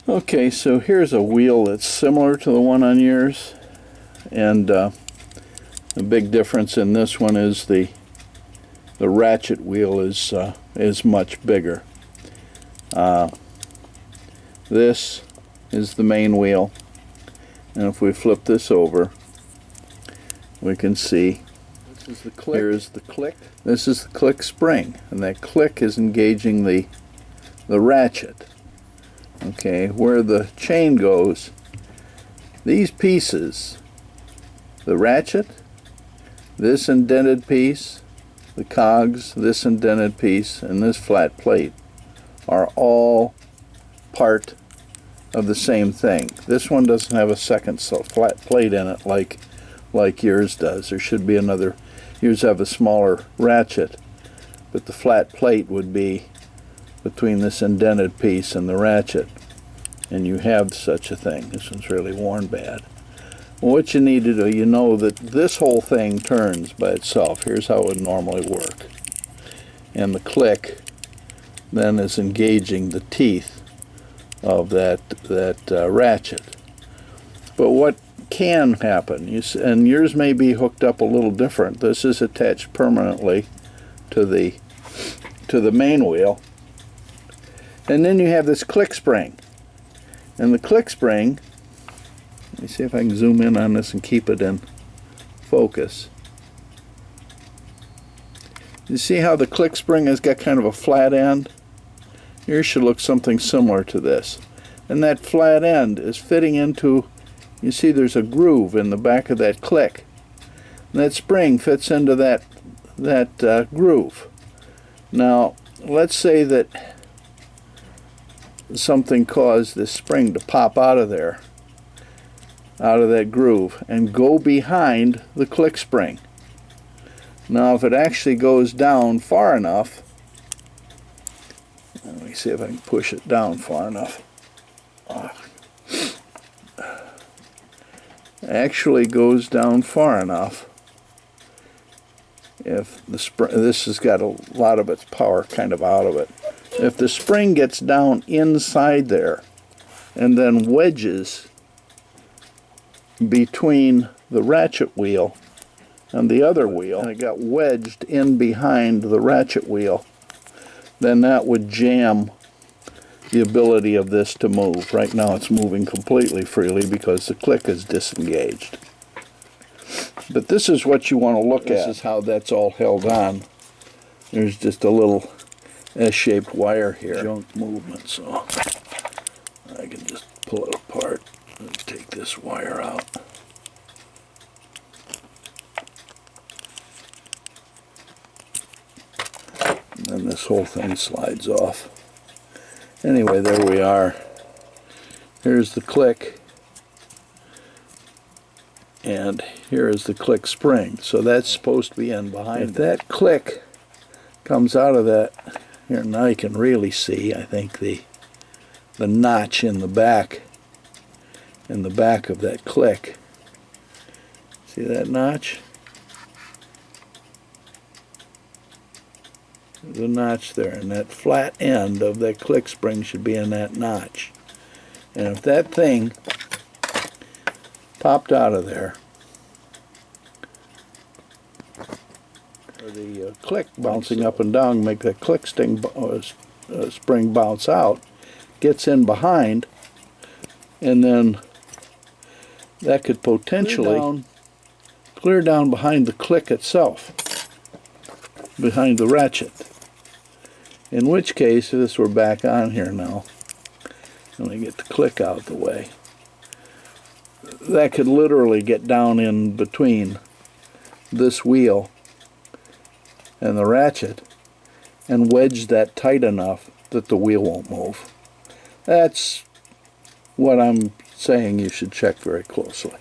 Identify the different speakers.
Speaker 1: Okay, so here's a wheel that's similar to the one on yours, and the big difference in this one is the ratchet wheel is much bigger. This is the main wheel, and if we flip this over, we can see this is the click. Here's the click. This is the click spring, and that click is engaging the ratchet. Okay, where the chain goes, these pieces, the ratchet, this indented piece, the cogs, this indented piece, and this flat plate are all part of the same thing. This one doesn't have a second flat plate in it like yours does. There should be another. Yours have a smaller ratchet, but the flat plate would be between this indented piece and the ratchet, and you have such a thing. This one's really worn bad. Well, what you need to do, you know that this whole thing turns by itself. Here's how it would normally work, and the click then is engaging the teeth of that ratchet. But what can happen, and yours may be hooked up a little different. This is attached permanently to the main wheel, and then you have this click spring, and the click spring, let me see if I can zoom in on this and keep it in focus. You see how the click spring has got kind of a flat end? Yours should look something similar to this, and that flat end is fitting into, you see there's a groove in the back of that click, and that spring fits into that groove. Now let's say that something caused this spring to pop out of there, out of that groove, and go behind the click spring. Now if it actually goes down far enough, let me see if I can push it down far enough. Actually goes down far enough. If the this has got a lot of its power kind of out of it. If the spring gets down inside there and then wedges between the ratchet wheel and the other wheel, and it got wedged in behind the ratchet wheel, then that would jam the ability of this to move. Right now it's moving completely freely because the click is disengaged. But this is what you want to look at. This is how that's all held on. There's just a little S-shaped wire here. Junk movement, so I can just pull it apart and take this wire out. And then this whole thing slides off. Anyway, there we are. Here's the click, and here is the click spring. So that's supposed to be in behind. If that click comes out of that, here now you can really see, I think, the notch in the back of that click. See that notch? The notch there, and that flat end of that click spring should be in that notch. And if that thing popped out of there, or the click bouncing up and down, make that click spring bounce out, gets in behind, and then that could potentially clear down behind the click itself, behind the ratchet. In which case, if this were back on here now, let me get the click out of the way, that could literally get down in between this wheel and the ratchet and wedge that tight enough that the wheel won't move. That's what I'm saying you should check very closely.